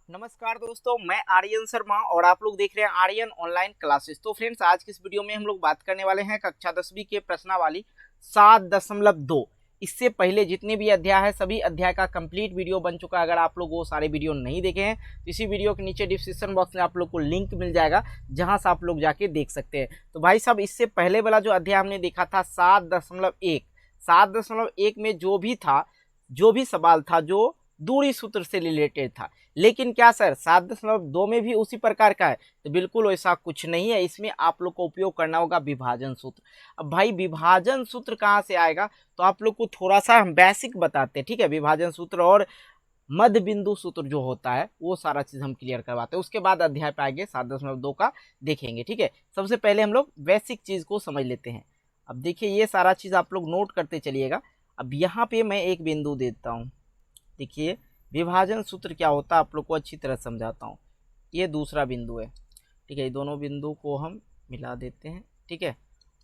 नमस्कार दोस्तों, मैं आर्यन शर्मा और आप लोग देख रहे हैं आर्यन ऑनलाइन क्लासेस। तो फ्रेंड्स, आज की इस वीडियो में हम लोग बात करने वाले हैं कक्षा 10वीं के प्रश्नावली 7.2। इससे पहले जितने भी अध्याय है सभी अध्याय का कंप्लीट वीडियो बन चुका है। अगर आप लोग वो सारे वीडियो नहीं देखे हैं तो इसी वीडियो के नीचे डिस्क्रिप्शन बॉक्स में आप लोग को लिंक मिल जाएगा, जहां से आप लोग जाके देख सकते हैं। तो भाई साहब, इससे पहले वाला जो अध्याय हमने देखा था 7.1 में जो भी सवाल था जो दूरी सूत्र से रिलेटेड था, लेकिन क्या सर 7.2 में भी उसी प्रकार का है? तो बिल्कुल वैसा कुछ नहीं है। इसमें आप लोग को उपयोग करना होगा विभाजन सूत्र। अब भाई विभाजन सूत्र कहाँ से आएगा, तो आप लोग को थोड़ा सा हम बेसिक बताते हैं, ठीक है। विभाजन सूत्र और मध्य बिंदु सूत्र जो होता है वो सारा चीज हम क्लियर करवाते हैं, उसके बाद अध्याय पे आगे 7.2 का देखेंगे, ठीक है। सबसे पहले हम लोग बेसिक चीज को समझ लेते हैं। अब देखिए, ये सारा चीज आप लोग नोट करते चलिएगा। अब यहाँ पे मैं एक बिंदु देता हूँ। देखिए, विभाजन सूत्र क्या होता है आप लोग को अच्छी तरह समझाता हूँ। ये दूसरा बिंदु है, ठीक है। ये दोनों बिंदु को हम मिला देते हैं, ठीक है।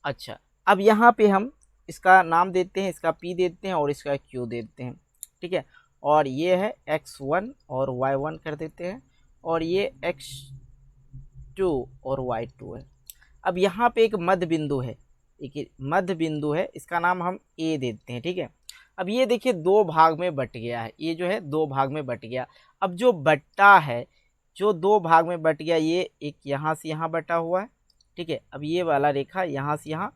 अच्छा, अब यहाँ पे हम इसका नाम देते हैं, इसका P देते हैं और इसका Q देते हैं, ठीक है। और ये है x1 और y1 कर देते हैं, और ये x2 और y2 है। अब यहाँ पे एक मध्य बिंदु है, एक मध्य बिंदु है, इसका नाम हम A देते हैं, ठीक है। अब ये देखिए दो भाग में बट गया है, ये जो है दो भाग में बट गया। अब जो बट्टा है, जो दो भाग में बट गया, ये एक यहाँ से यहाँ बटा हुआ है, ठीक है। अब ये वाला रेखा यहाँ से यहाँ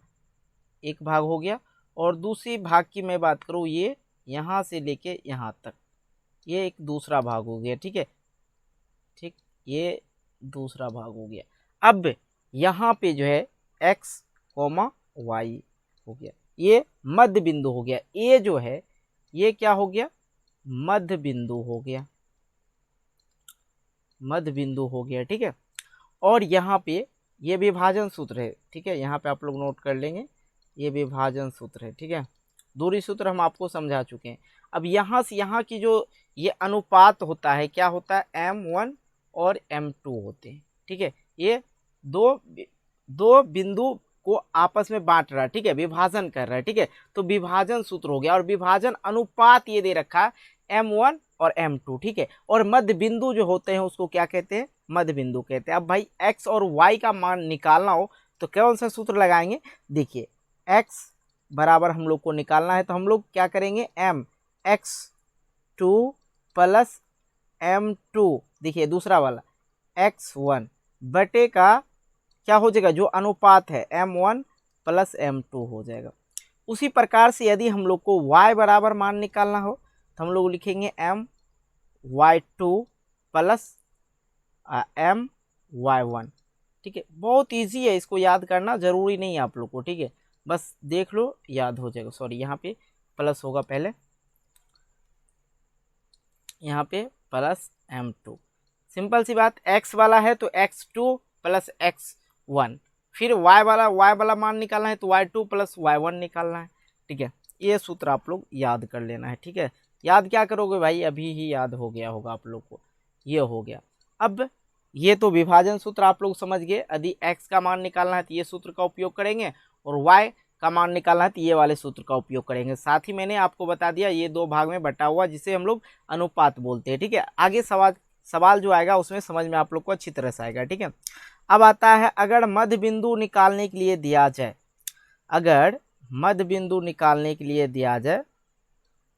एक भाग हो गया, और दूसरी भाग की मैं बात करूँ, ये यहाँ से लेके यहाँ तक ये एक दूसरा भाग हो गया, ठीक है। ठीक, ये दूसरा भाग हो गया। अब यहाँ पे जो है x, y हो गया, ये मध्य बिंदु हो गया। ये जो है ये क्या हो गया, मध्य बिंदु हो गया, मध्य बिंदु हो गया, ठीक है। और यहाँ पे ये विभाजन सूत्र है, ठीक है। यहाँ पे आप लोग नोट कर लेंगे, ये विभाजन सूत्र है, ठीक है। दूरी सूत्र हम आपको समझा चुके हैं। अब यहाँ से यहाँ की जो ये अनुपात होता है, क्या होता है, m1 और m2 होते हैं, ठीक है। ये दो बिंदु को आपस में बांट रहा है, ठीक है, विभाजन कर रहा है, ठीक है। तो विभाजन सूत्र हो गया, और विभाजन अनुपात ये दे रखा है m1 और m2, ठीक है। और मध्य बिंदु जो होते हैं उसको क्या कहते हैं, मध्य बिंदु कहते हैं। अब भाई x और y का मान निकालना हो तो कौन सा सूत्र लगाएंगे, देखिए x बराबर हम लोग को निकालना है, तो हम लोग क्या करेंगे, x2 प्लस m2, देखिए दूसरा वाला x1 बटे का क्या हो जाएगा, जो अनुपात है m1 प्लस m2 हो जाएगा। उसी प्रकार से यदि हम लोग को y बराबर मान निकालना हो तो हम लोग लिखेंगे my2 प्लस my1, ठीक है। बहुत इजी है, इसको याद करना जरूरी नहीं है आप लोग को, ठीक है। बस देख लो, याद हो जाएगा। सॉरी, यहाँ पे प्लस होगा पहले, यहाँ पे प्लस m2, सिंपल सी बात। x वाला है तो x2 प्लस x1, फिर y वाला मान निकालना है तो y2 प्लस y1 निकालना है, ठीक है। ये सूत्र आप लोग याद कर लेना है, ठीक है। याद क्या करोगे भाई, अभी ही याद हो गया होगा आप लोग को, ये हो गया। अब ये तो विभाजन सूत्र आप लोग समझ गए। यदि x का मान निकालना है तो ये सूत्र का उपयोग करेंगे, और y का मान निकालना है तो ये वाले सूत्र का उपयोग करेंगे। साथ ही मैंने आपको बता दिया ये दो भाग में बटा हुआ, जिसे हम लोग अनुपात बोलते हैं, ठीक है। आगे सवाल जो आएगा उसमें समझ में आप लोग को अच्छी तरह से आएगा, ठीक है। अब आता है, अगर मध्य बिंदु निकालने के लिए दिया जाए, अगर मध्य बिंदु निकालने के लिए दिया जाए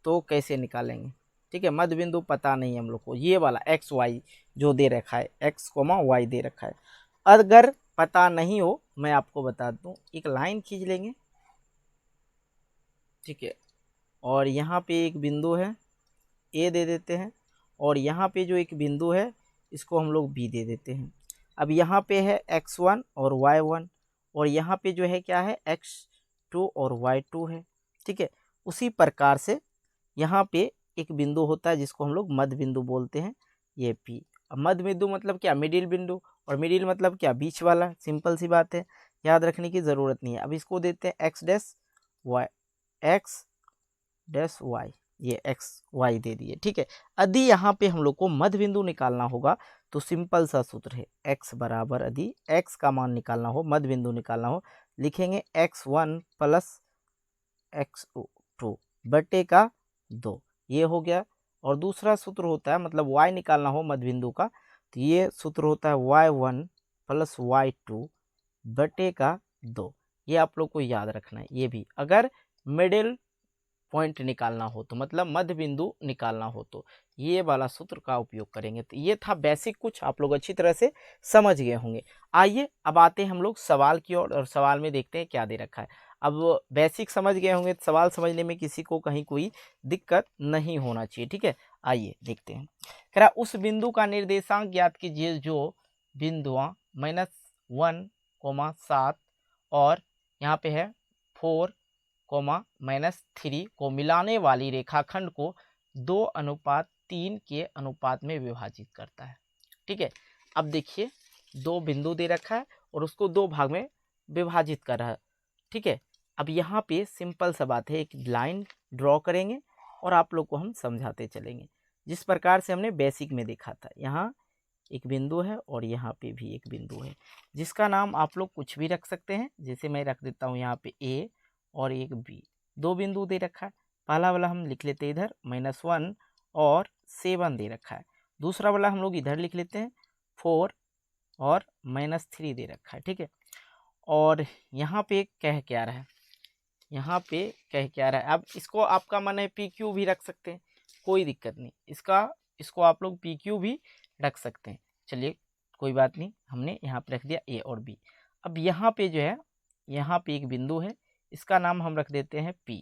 तो कैसे निकालेंगे, ठीक है। मध्य बिंदु पता नहीं हम लोग को, ये वाला एक्स वाई जो दे रखा है, x, y दे रखा है। अगर पता नहीं हो, मैं आपको बता दूं, एक लाइन खींच लेंगे, ठीक है। और यहाँ पे एक बिंदु है A दे देते हैं, और यहाँ पे जो एक बिंदु है इसको हम लोग B दे देते हैं। अब यहाँ पे है x1 और y1, और यहाँ पे जो है क्या है, x2 और y2 है, ठीक है। उसी प्रकार से यहाँ पे एक बिंदु होता है जिसको हम लोग मध्य बिंदु बोलते हैं, ये P। अब मध्य बिंदु मतलब क्या, मिडिल बिंदु, और मिडिल मतलब क्या, बीच वाला। सिंपल सी बात है, याद रखने की ज़रूरत नहीं है। अब इसको देते हैं x डैश y, ये x y दे दिए, ठीक है। यदि यहाँ पे हम लोग को मध्य बिंदु निकालना होगा तो सिंपल सा सूत्र है, x बराबर, यदि x का मान निकालना हो, मध्य बिंदु निकालना हो, लिखेंगे x1 प्लस x2 बटे का 2, ये हो गया। और दूसरा सूत्र होता है मतलब y निकालना हो मध्य बिंदु का, तो ये सूत्र होता है y1 प्लस y2 बटे का 2। ये आप लोग को याद रखना है। ये भी अगर मिडिल पॉइंट निकालना हो तो मतलब मध्य बिंदु निकालना हो तो ये वाला सूत्र का उपयोग करेंगे। तो ये था बेसिक, कुछ आप लोग अच्छी तरह से समझ गए होंगे। आइए अब आते हैं हम लोग सवाल की ओर और सवाल में देखते हैं क्या दे रखा है। अब बेसिक समझ गए होंगे तो सवाल समझने में किसी को कहीं कोई दिक्कत नहीं होना चाहिए, ठीक है। आइए देखते हैं। कह रहा उस बिंदु का निर्देशांक ज्ञात कीजिए जो बिंदुआ -1, 7 और यहाँ पे है 4, -3 को मिलाने वाली रेखाखंड को 2:3 के अनुपात में विभाजित करता है, ठीक है। अब देखिए दो बिंदु दे रखा है और उसको दो भाग में विभाजित कर रहा है, ठीक है। अब यहाँ पे सिंपल सा बात है, एक लाइन ड्रॉ करेंगे और आप लोग को हम समझाते चलेंगे जिस प्रकार से हमने बेसिक में देखा था। यहाँ एक बिंदु है और यहाँ पे भी एक बिंदु है जिसका नाम आप लोग कुछ भी रख सकते हैं। जैसे मैं रख देता हूँ यहाँ पे ए और एक बी, दो बिंदु दे रखा है। पहला वाला हम लिख लेते हैं इधर -1 और 7 दे रखा है। दूसरा वाला हम लोग इधर लिख लेते हैं 4 और -3 दे रखा है, ठीक है। और यहाँ पे कह क्या रहा है, यहाँ पे कह क्या रहा है। अब इसको आपका मन है PQ भी रख सकते हैं, कोई दिक्कत नहीं। इसको आप लोग PQ भी रख सकते हैं। चलिए कोई बात नहीं, हमने यहाँ पे रख दिया A और B। अब यहाँ पे जो है, यहाँ पे एक बिंदु है, इसका नाम हम रख देते हैं P,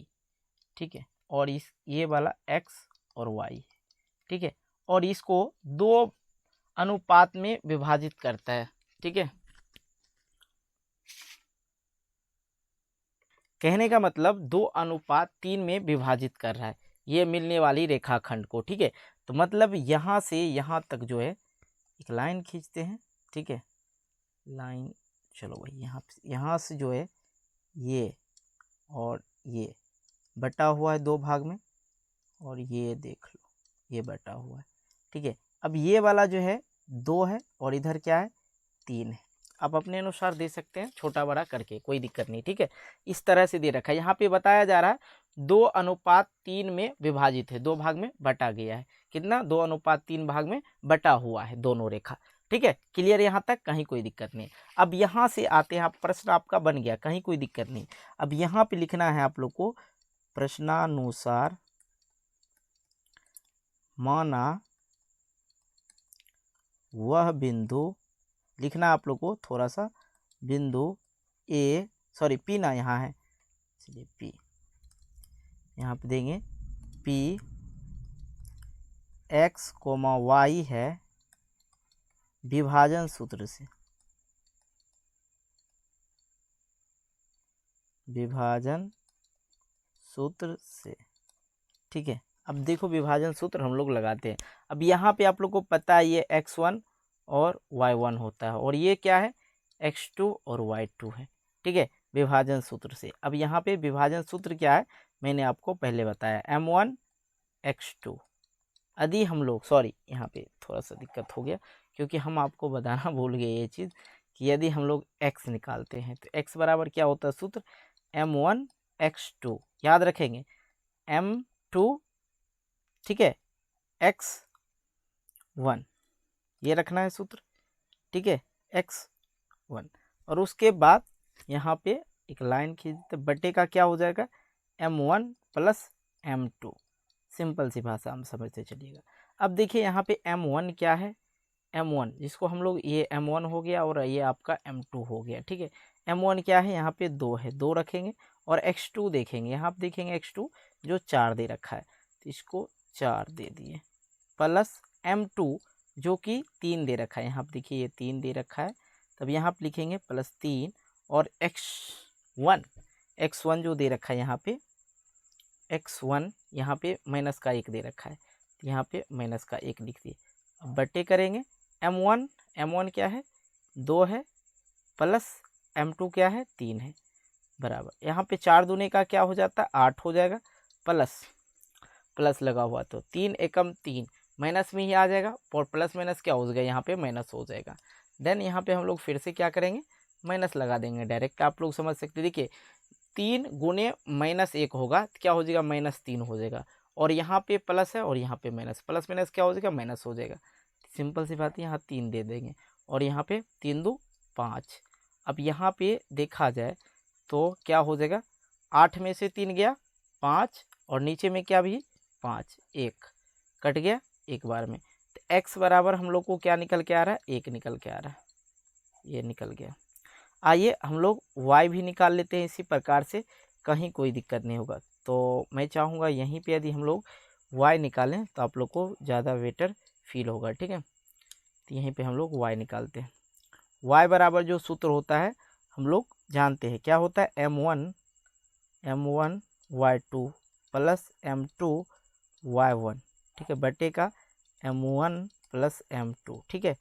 ठीक है। और ये वाला X और Y, ठीक है। और इसको 2 अनुपात में विभाजित करता है, ठीक है। कहने का मतलब 2:3 में विभाजित कर रहा है ये मिलने वाली रेखाखंड को, ठीक है। तो मतलब यहाँ से यहाँ तक जो है एक लाइन खींचते हैं, ठीक है। लाइन, चलो भाई यहाँ से जो है ये और ये बटा हुआ है 2 भाग में, और ये देख लो ये बटा हुआ है, ठीक है। अब ये वाला जो है 2 है और इधर क्या है 3 है। आप अपने अनुसार दे सकते हैं छोटा बड़ा करके, कोई दिक्कत नहीं, ठीक है। इस तरह से दे रखा है। यहाँ पे बताया जा रहा है 2:3 में विभाजित है, 2 भाग में बटा गया है। कितना? 2:3 भाग में बटा हुआ है दोनों रेखा, ठीक है। क्लियर यहाँ तक? कहीं कोई दिक्कत नहीं। अब यहाँ से आते हैं, आप प्रश्न आपका बन गया, कहीं कोई दिक्कत नहीं। अब यहाँ पे लिखना है आप लोग को प्रश्नानुसार माना वह बिंदु, लिखना आप लोग को थोड़ा सा बिंदु P ना यहाँ है, चलिए P यहाँ पे देंगे P X, Y है विभाजन सूत्र से, विभाजन सूत्र से, ठीक है। अब देखो विभाजन सूत्र हम लोग लगाते हैं। अब यहाँ पे आप लोग को पता है ये X1 और Y1 होता है और ये क्या है X2 और Y2 है, ठीक है, विभाजन सूत्र से। अब यहाँ पे विभाजन सूत्र क्या है मैंने आपको पहले बताया, M1 X2। यदि हम लोग, सॉरी यहाँ पे थोड़ा सा दिक्कत हो गया क्योंकि हम आपको बताना भूल गए ये चीज़ कि यदि हम लोग X निकालते हैं तो X बराबर क्या होता है सूत्र, M1 X2, याद रखेंगे M2, ठीक है, X1, ये रखना है सूत्र, ठीक है, X1। और उसके बाद यहाँ पे एक लाइन खींचते, बटे का क्या हो जाएगा M1 प्लस M2, सिंपल सी भाषा हम समझते चलिएगा। अब देखिए यहाँ पे M1 क्या है, M1 जिसको हम लोग, ये M1 हो गया और ये आपका M2 हो गया, ठीक है। M1 क्या है यहाँ पे 2 है, 2 रखेंगे। और X2 देखेंगे, यहाँ पे देखेंगे X2 जो 4 दे रखा है तो इसको 4 दे दिए, प्लस M2 जो कि 3 दे रखा है, यहाँ पे देखिए ये 3 दे रखा है, तब यहाँ पे लिखेंगे +3। और X1 जो दे रखा है यहाँ पे X1 यहाँ पे -1 दे रखा है तो यहाँ पे -1 लिख दिए। अब बटे करेंगे, M1 क्या है 2 है, प्लस M2 क्या है 3 है, बराबर यहाँ पे 4 दूने का क्या हो जाता है 8 हो जाएगा, प्लस लगा हुआ तो 3 एकम 3 माइनस में ही आ जाएगा, और प्लस माइनस क्या हो जाएगा यहाँ पे माइनस हो जाएगा। देन यहाँ पे हम लोग फिर से क्या करेंगे माइनस लगा देंगे डायरेक्ट, आप लोग समझ सकते। देखिए 3 गुने -1 होगा तो क्या हो जाएगा -3 हो जाएगा, और यहाँ पे प्लस है और यहाँ पे माइनस, प्लस माइनस क्या हो जाएगा, माइनस हो जाएगा। सिंपल सी बात है, यहाँ 3 दे देंगे और यहाँ पे 3 2 5। अब यहाँ पे देखा जाए तो क्या हो जाएगा, 8 में से 3 गया 5 और नीचे में क्या भी 5, 1 कट गया एक बार में। तो x बराबर हम लोग को क्या निकल के आ रहा है, 1 निकल के आ रहा है, ये निकल गया। आइए हम लोग y भी निकाल लेते हैं इसी प्रकार से, कहीं कोई दिक्कत नहीं होगा। तो मैं चाहूँगा यहीं पे यदि हम लोग y निकालें तो आप लोग को ज़्यादा बेटर फील होगा, ठीक है। तो यहीं पे हम लोग y निकालते हैं। y बराबर जो सूत्र होता है हम लोग जानते हैं, क्या होता है, m1 y2 plus m2 y1, ठीक है, बटे का m1 प्लस m2, ठीक है।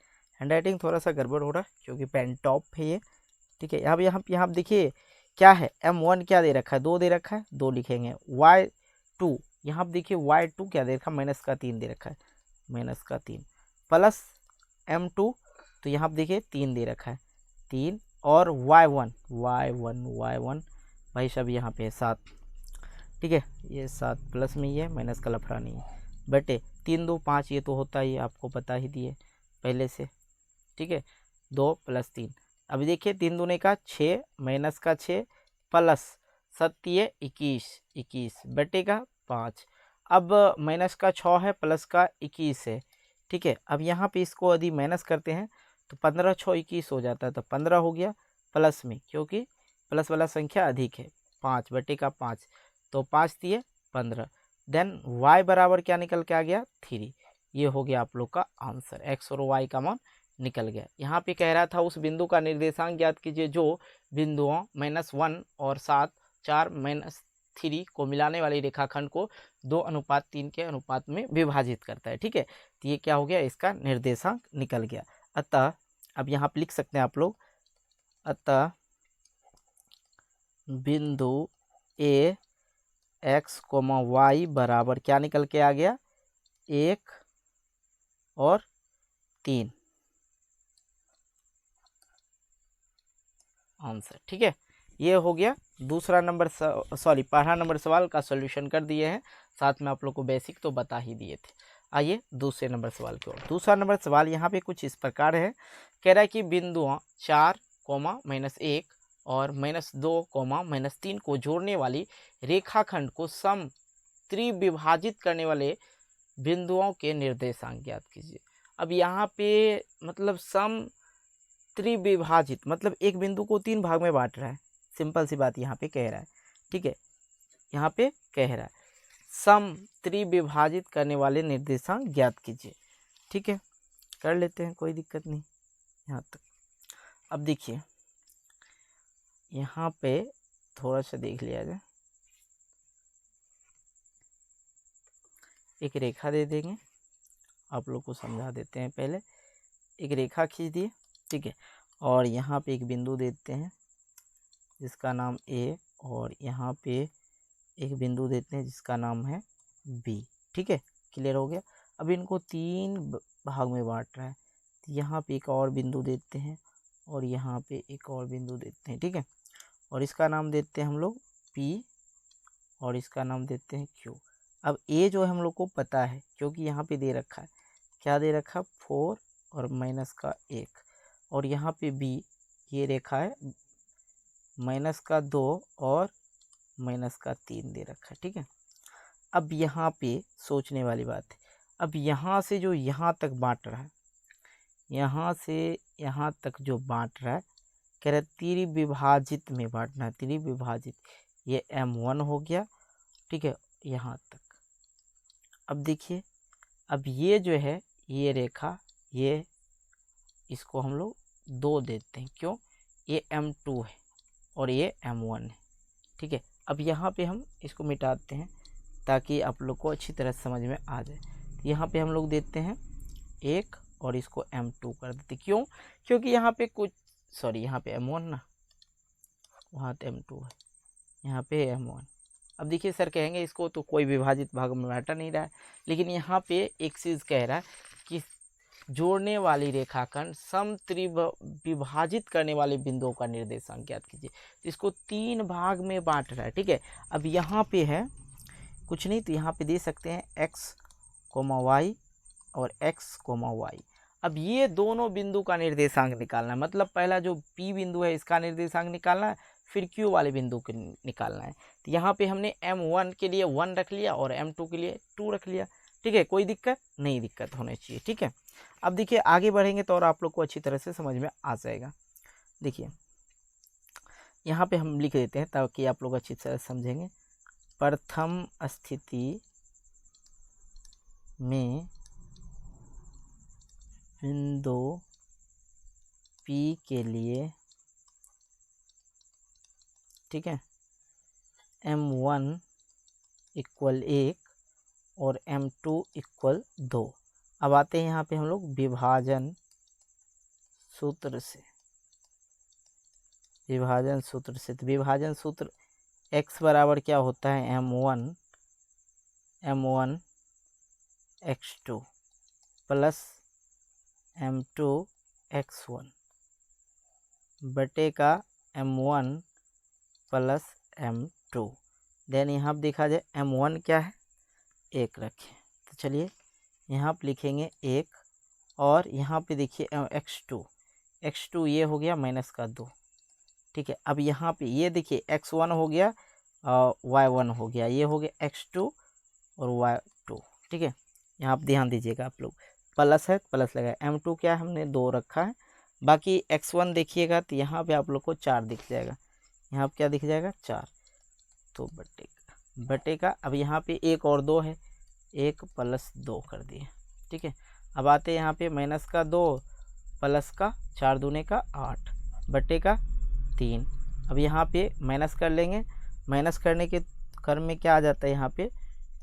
हैंड राइटिंग थोड़ा सा गड़बड़ हो रहा है क्योंकि पेन टॉप है ये, ठीक है। यहाँ देखिए क्या है, m1 क्या दे रखा है, 2 दे रखा है, 2 लिखेंगे। y2 यहाँ पर देखिए y2 क्या दे रखा है, माइनस का 3 दे रखा है, माइनस का 3 प्लस m2 तो यहाँ पर देखिए 3 दे रखा है, 3 और y1 भाई साहब यहाँ पे 7, ठीक है, ये 7 प्लस में ही है, माइनस का लफड़ा नहीं है, बटे 3 2 5 ये तो होता ही, आपको पता ही दिए पहले से, ठीक है। 2 प्लस 3, अभी देखिए 3 दूने का 6 माइनस का 6 प्लस 7 21 बटे का 5। अब माइनस का 6 है प्लस का 21 है, ठीक है। अब यहाँ पे इसको यदि माइनस करते हैं तो 15 6 21 हो जाता है, तो 15 हो गया प्लस में, क्योंकि प्लस वाला संख्या अधिक है, 5 बटे का 5, तो 5 दिए 15। देन y बराबर क्या निकल के आ गया, 3। ये हो गया आप लोग का आंसर, x और y का मान निकल गया। यहाँ पे कह रहा था उस बिंदु का निर्देशांक ज्ञात कीजिए जो बिंदुओं -1 और 7 4 -3 को मिलाने वाली रेखाखंड को 2:3 के अनुपात में विभाजित करता है, ठीक है। तो ये क्या हो गया, इसका निर्देशांक निकल गया। अतः अब यहाँ पे लिख सकते हैं आप लोग, अतः बिंदु ए x, y बराबर क्या निकल के आ गया, 1 और 3 आंसर, ठीक है। ये हो गया दूसरा नंबर, पहला नंबर सवाल का सॉल्यूशन कर दिए हैं, साथ में आप लोग को बेसिक तो बता ही दिए थे। आइए दूसरे नंबर सवाल की ओर। दूसरा नंबर सवाल यहाँ पे कुछ इस प्रकार है, कह रहा है कि बिंदुओं 4, -1 और -2, -3 को जोड़ने वाली रेखाखंड को सम त्रिविभाजित करने वाले बिंदुओं के निर्देशांक ज्ञात कीजिए। अब यहाँ पे मतलब सम त्रिविभाजित मतलब एक बिंदु को 3 भाग में बांट रहा है, सिंपल सी बात यहाँ पे कह रहा है, ठीक है। यहाँ पे कह रहा है सम त्रिविभाजित करने वाले निर्देशांक ज्ञात कीजिए, ठीक है, कर लेते हैं, कोई दिक्कत नहीं यहाँ तक। अब देखिए यहाँ पे थोड़ा सा देख लिया जाए, एक रेखा दे देंगे, आप लोग को समझा देते हैं। पहले एक रेखा खींच दिए, ठीक है, और यहाँ पे एक बिंदु देते हैं जिसका नाम ए, और यहाँ पे एक बिंदु देते हैं जिसका नाम है बी, ठीक है, क्लियर हो गया। अब इनको 3 भाग में बांट रहा है, तो यहाँ पे एक और बिंदु देते हैं और यहाँ पे एक और बिंदु देते हैं, ठीक है, और इसका नाम देते हैं हम लोग पी और इसका नाम देते हैं क्यू। अब ए जो है हम लोग को पता है क्योंकि यहाँ पे दे रखा है, क्या दे रखा है, 4 और माइनस का 1, और यहाँ पे बी ये रेखा है माइनस का 2 और माइनस का 3 दे रखा है, ठीक है। अब यहाँ पे सोचने वाली बात है, अब यहाँ से जो यहाँ तक बांट रहा है, यहाँ से यहाँ तक जो बांट रहा है, कह रहा है त्रिविभाजित में बांटना है, त्रिविभाजित, ये m1 हो गया, ठीक है, यहाँ तक। अब देखिए अब ये जो है ये रेखा, ये इसको हम लोग 2 देते हैं, क्यों, ये m2 है और ये m1 है, ठीक है। अब यहाँ पे हम इसको मिटाते हैं ताकि आप लोग को अच्छी तरह समझ में आ जाए। यहाँ पे हम लोग देते हैं 1 और इसको m2 कर देते, क्यों, क्योंकि यहाँ पे कुछ यहाँ पे m1 ना, वहाँ तो m2 है, यहाँ पे m1। अब देखिए सर कहेंगे इसको तो कोई विभाजित भाग में बांटा नहीं रहा है, लेकिन यहाँ पे एक चीज़ कह रहा है कि जोड़ने वाली रेखाखंड सम त्रिविभाजित करने वाले बिंदुओं का निर्देशांक ज्ञात कीजिए। इसको 3 भाग में बांट रहा है, ठीक है। अब यहाँ पे है कुछ नहीं तो यहाँ पे दे सकते हैं x, y और x, y। अब ये दोनों बिंदु का निर्देशांक निकालना है, मतलब पहला जो P बिंदु है इसका निर्देशांक निकालना है, फिर Q वाले बिंदु को निकालना है। तो यहाँ पे हमने M1 के लिए 1 रख लिया और M2 के लिए 2 रख लिया। ठीक है, कोई दिक्कत नहीं, दिक्कत होनी चाहिए। ठीक है, अब देखिए आगे बढ़ेंगे तो और आप लोग को अच्छी तरह से समझ में आ जाएगा। देखिए यहाँ पे हम लिख देते हैं ताकि आप लोग अच्छी तरह समझेंगे। प्रथम स्थिति में बिंदु P के लिए, ठीक है, M1 इक्वल 1 और M2 इक्वल 2। अब आते हैं यहाँ पे हम लोग विभाजन सूत्र से। विभाजन सूत्र से, तो विभाजन सूत्र x बराबर क्या होता है, M1 x2 plus M2 x1 बटे का M1 प्लस M2। देन यहाँ पर देखा जाए M1 क्या है, 1 रखें, तो चलिए यहाँ पे लिखेंगे 1 और यहाँ पे देखिए x2 ये हो गया माइनस का 2। ठीक है, अब यहाँ पे ये देखिए x1 हो गया और y1 हो गया, ये हो गया x2 और y2। ठीक है, यहाँ पे ध्यान दीजिएगा आप लोग, प्लस है प्लस लगा, M2 क्या है हमने 2 रखा है, बाकी x1 देखिएगा तो यहाँ पे आप लोग को 4 दिख जाएगा, यहाँ पे क्या दिख जाएगा 4, तो बटे का अब यहाँ पे 1 और 2 है, 1 प्लस 2 कर दिए। ठीक है, अब आते हैं यहाँ पे माइनस का 2 प्लस का 4 दूने का 8 बटे का 3। अब यहाँ पे माइनस कर लेंगे, माइनस करने के क्रम में क्या आ जाता है यहाँ पे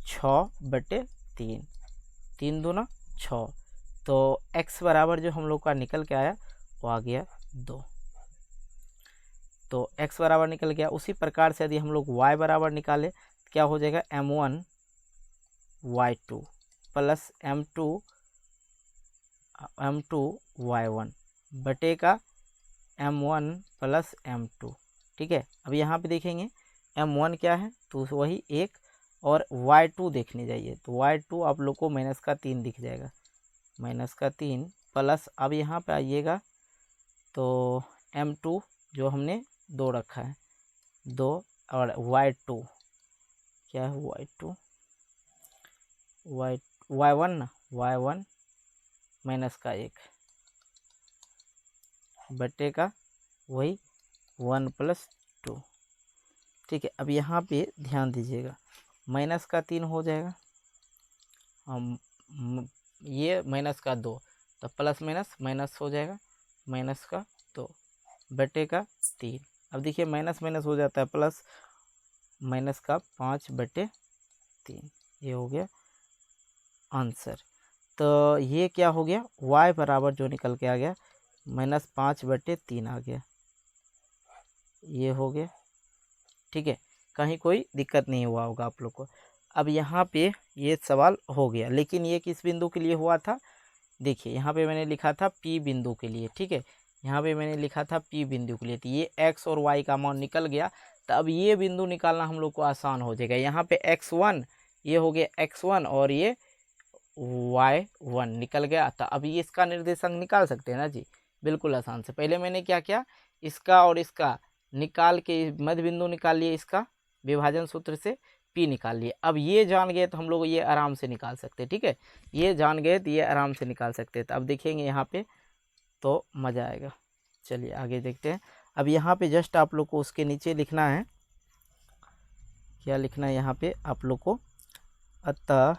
6 बटे 3, 3 दूना 6, तो x बराबर जो हम लोग का निकल के आया वो आ गया 2। तो x बराबर निकल गया। उसी प्रकार से यदि हम लोग y बराबर निकाले तो क्या हो जाएगा, M1 y2 plus M2 y1 बटे का M1 प्लस M2। ठीक है, अब यहाँ पे देखेंगे M1 क्या है तो वही 1 और y2 देखने जाइए तो y2 आप लोग को माइनस का 3 दिख जाएगा, माइनस का 3 प्लस, अब यहाँ पे आइएगा तो M2 जो हमने 2 रखा है 2 और y2 क्या है y1 ना, y1 माइनस का 1 बटे का वही 1 प्लस 2। ठीक है, अब यहाँ पे ध्यान दीजिएगा माइनस का 3 हो जाएगा, हम ये माइनस का 2 तो प्लस माइनस माइनस हो जाएगा, माइनस का 2 बटे का 3। अब देखिए माइनस माइनस हो जाता है प्लस, माइनस का 5 बटे 3, ये हो गया आंसर। तो ये क्या हो गया, y बराबर जो निकल के आ गया -5 बटे 3 आ गया, ये हो गया। ठीक है, कहीं कोई दिक्कत नहीं हुआ होगा आप लोग को। अब यहाँ पे ये सवाल हो गया, लेकिन ये किस बिंदु के लिए हुआ था, देखिए यहाँ पे मैंने लिखा था P बिंदु के लिए। ठीक है, यहाँ पे मैंने लिखा था P बिंदु के लिए, तो ये x और y का मान निकल गया। तो अब ये बिंदु निकालना हम लोग को आसान हो जाएगा। यहाँ पे x1 ये हो गया x1 और ये y1 निकल गया। तो अब ये इसका निर्देशांक निकाल सकते हैं ना जी, बिल्कुल आसान से। पहले मैंने क्या किया, इसका और इसका निकाल के मध्य बिंदु निकाल लिए, इसका विभाजन सूत्र से P निकाल लिए। अब ये जान गए तो हम लोग ये आराम से निकाल सकते हैं। ठीक है, ये जान गए तो ये आराम से निकाल सकते हैं। तो अब देखेंगे यहाँ पे तो मज़ा आएगा। चलिए आगे देखते हैं। अब यहाँ पे जस्ट आप लोग को उसके नीचे लिखना है, क्या लिखना है यहाँ पे आप लोग को, अतः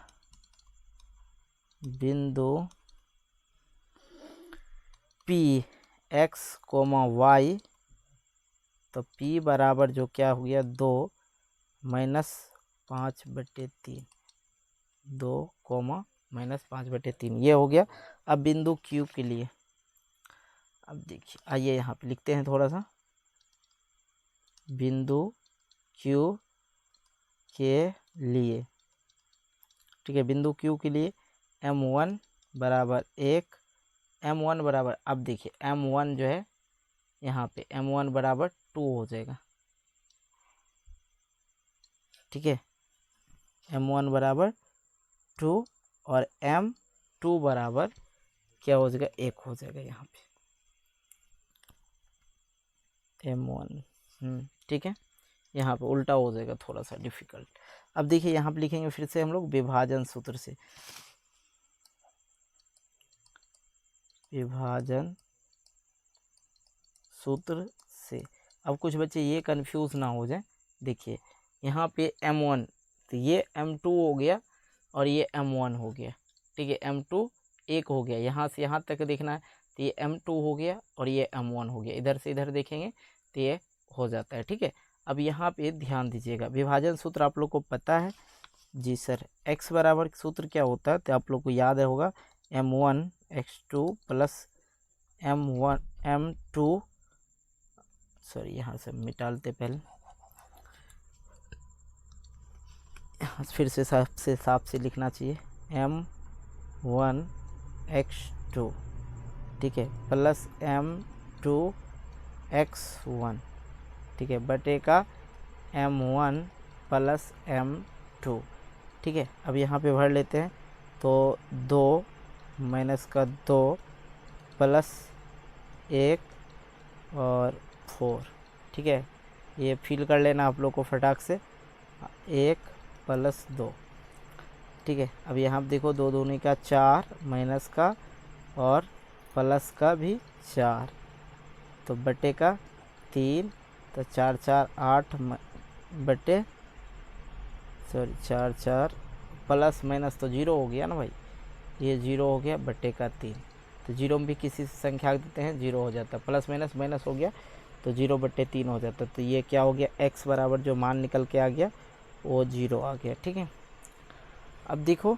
बिंदु P x, y, तो P बराबर जो क्या हो गया 2 -5 बटे 3, 2 -5 बटे 3 ये हो गया। अब बिंदु Q के लिए, अब देखिए आइए यहाँ पे लिखते हैं थोड़ा सा, बिंदु Q के लिए। ठीक है, बिंदु Q के लिए M1 बराबर 1, M1 बराबर, अब देखिए M1 जो है यहाँ पे M1 बराबर 2 हो जाएगा। ठीक है, M1 बराबर 2 और M2 बराबर क्या हो जाएगा, 1 हो जाएगा यहाँ पे M1। ठीक है, यहाँ पे उल्टा हो जाएगा, थोड़ा सा डिफिकल्ट। अब देखिए यहाँ पे लिखेंगे फिर से हम लोग विभाजन सूत्र से, विभाजन सूत्र से। अब कुछ बच्चे ये कंफ्यूज ना हो जाए, देखिए यहाँ पे M1 तो ये M2 हो गया और ये M1 हो गया, ठीक है, M2 1 हो गया, यहाँ से यहाँ तक देखना है तो ये M2 हो गया और ये M1 हो गया, इधर से इधर देखेंगे तो ये हो जाता है। ठीक है, अब यहाँ पे ध्यान दीजिएगा, विभाजन सूत्र आप लोग को पता है जी सर, x बराबर सूत्र क्या होता है तो आप लोग को याद होगा M1 x2 plus M1 M2, sorry यहाँ से मिटालते पहले, फिर से साफ से लिखना चाहिए M1 x2, ठीक है, प्लस M2 x1, ठीक है, बटे का M1 प्लस M2। ठीक है, अब यहाँ पे भर लेते हैं तो 2 माइनस का 2 प्लस 1 और 4। ठीक है, ये फिल कर लेना आप लोग को फटाक से, 1 प्लस 2। ठीक है, अब यहाँ पे देखो 2 दूनी का 4 माइनस का और प्लस का भी 4, तो बटे का 3, तो 4 4 8 बटे, सॉरी 4 4 प्लस माइनस तो 0 हो गया ना भाई, ये 0 हो गया बटे का 3, तो 0 में भी किसी से संख्या देते हैं 0 हो जाता है, प्लस माइनस माइनस हो गया तो 0 बटे 3 हो जाता है, तो ये क्या हो गया, x बराबर जो मान निकल के आ गया वो 0 आ गया। ठीक है, अब देखो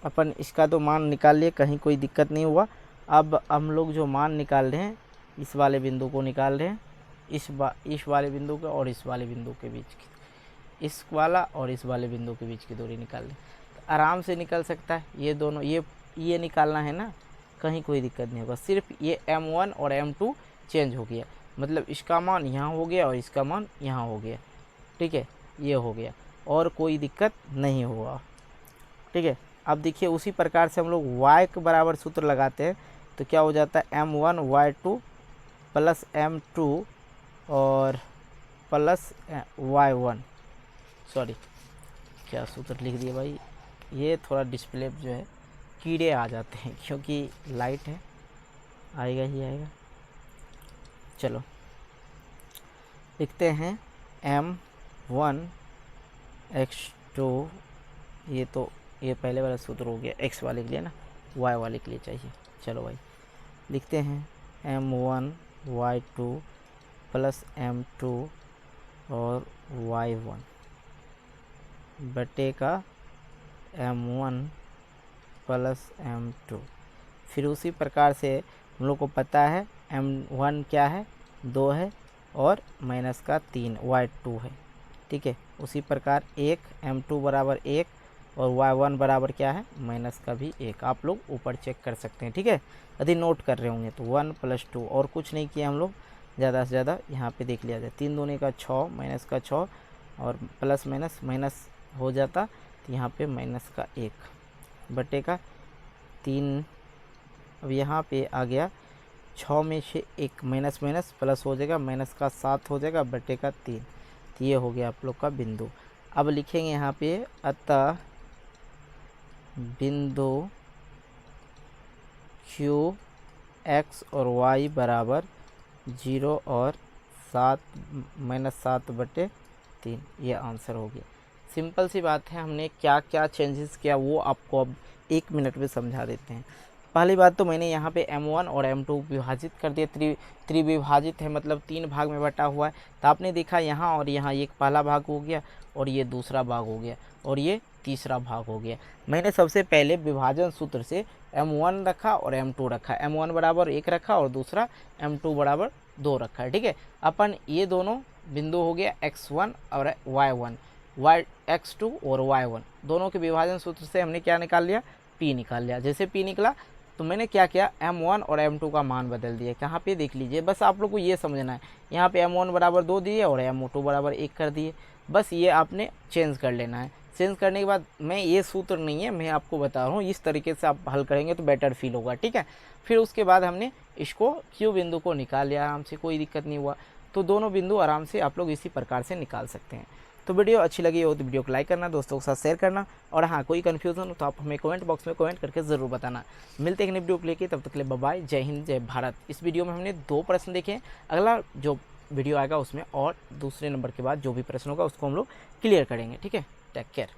अपन इसका तो मान निकाल लिए, कहीं कोई दिक्कत नहीं हुआ। अब हम लोग जो मान निकाल रहे हैं इस वाले बिंदु को निकाल रहे हैं, इस वाले बिंदु के और इस वाले बिंदु के बीच की, इस वाला और इस वाले बिंदु के बीच की दूरी निकाल लें तो आराम से निकल सकता है। ये दोनों ये निकालना है ना, कहीं कोई दिक्कत नहीं होगा, सिर्फ ये M1 और M2 चेंज हो गया, मतलब इसका मान यहाँ हो गया और इसका मान यहाँ हो गया। ठीक है, ये हो गया और कोई दिक्कत नहीं हुआ। ठीक है, अब देखिए उसी प्रकार से हम लोग y के बराबर सूत्र लगाते हैं तो क्या हो जाता है, M1 y2 प्लस M2 और प्लस y1, सॉरी क्या सूत्र लिख दिया भाई, ये थोड़ा डिस्प्ले जो है कीड़े आ जाते हैं क्योंकि लाइट है, आएगा ही आएगा। चलो लिखते हैं M1 x2, ये पहले वाला सूत्र हो गया x वाले के लिए ना, y वाले के लिए चाहिए। चलो भाई लिखते हैं M1 y2 प्लस M2 और y1 बटे का M1 प्लस M2। फिर उसी प्रकार से हम लोग को पता है M1 क्या है, 2 है और माइनस का 3 y2 है। ठीक है, उसी प्रकार 1 M2 बराबर 1 और y1 बराबर क्या है, माइनस का भी 1। आप लोग ऊपर चेक कर सकते हैं। ठीक है, यदि नोट कर रहे होंगे तो 1 प्लस 2, और कुछ नहीं किया हम लोग, ज़्यादा से ज़्यादा यहाँ पे देख लिया जाए, 3 दूनी का 6 माइनस का 6 और प्लस माइनस माइनस हो जाता, तो यहाँ पे माइनस का 1 बटे का 3। अब यहाँ पे आ गया 6 में से 1 माइनस माइनस प्लस हो जाएगा, माइनस का 7 हो जाएगा बटे का 3, तो ये हो गया आप लोग का बिंदु। अब लिखेंगे यहाँ पे, अतः बिंदु Q x और y बराबर 0 और 7 माइनस 7 बटे 3, ये आंसर हो गया। सिंपल सी बात है, हमने क्या क्या चेंजेस किया वो आपको अब 1 मिनट में समझा देते हैं। पहली बात तो मैंने यहाँ पे M1 और M2 विभाजित कर दिया, त्रिविभाजित है मतलब 3 भाग में बटा हुआ है, तो आपने देखा यहाँ और यहाँ एक पहला भाग हो गया और ये दूसरा भाग हो गया और ये तीसरा भाग हो गया। मैंने सबसे पहले विभाजन सूत्र से M1 रखा और M2 रखा, M1 बराबर 1 रखा और दूसरा M2 बराबर 2 रखा है। ठीक है, अपन ये दोनों बिंदु हो गया x1 और y1, x2 और y1, दोनों के विभाजन सूत्र से हमने क्या निकाल लिया, p निकाल लिया। जैसे p निकला तो मैंने क्या किया, M1 और M2 का मान बदल दिया। कहाँ पे देख लीजिए, बस आप लोग को ये समझना है, यहाँ पे M1 बराबर 2 दिए और M2 बराबर 1 कर दिए, बस ये आपने चेंज कर लेना है। चेंज करने के बाद मैं ये सूत्र नहीं है, मैं आपको बता रहा हूँ, इस तरीके से आप हल करेंगे तो बेटर फील होगा, ठीक है। फिर उसके बाद हमने इसको Q बिंदु को निकाल लिया आराम से, कोई दिक्कत नहीं हुआ। तो दोनों बिंदु आराम से आप लोग इसी प्रकार से निकाल सकते हैं। तो वीडियो अच्छी लगी हो तो वीडियो को लाइक करना, दोस्तों के साथ शेयर करना, और हाँ कोई कन्फ्यूज़न हो तो आप हमें कमेंट बॉक्स में कमेंट करके ज़रूर बताना। मिलते हैं एक नई वीडियो को लेकर, तब तक के लिए बाय बाय, जय हिंद जय भारत। इस वीडियो में हमने 2 प्रश्न देखे, अगला जो वीडियो आएगा उसमें और दूसरे नंबर के बाद जो भी प्रश्न होगा उसको हम लोग क्लियर करेंगे, ठीक है। Take care.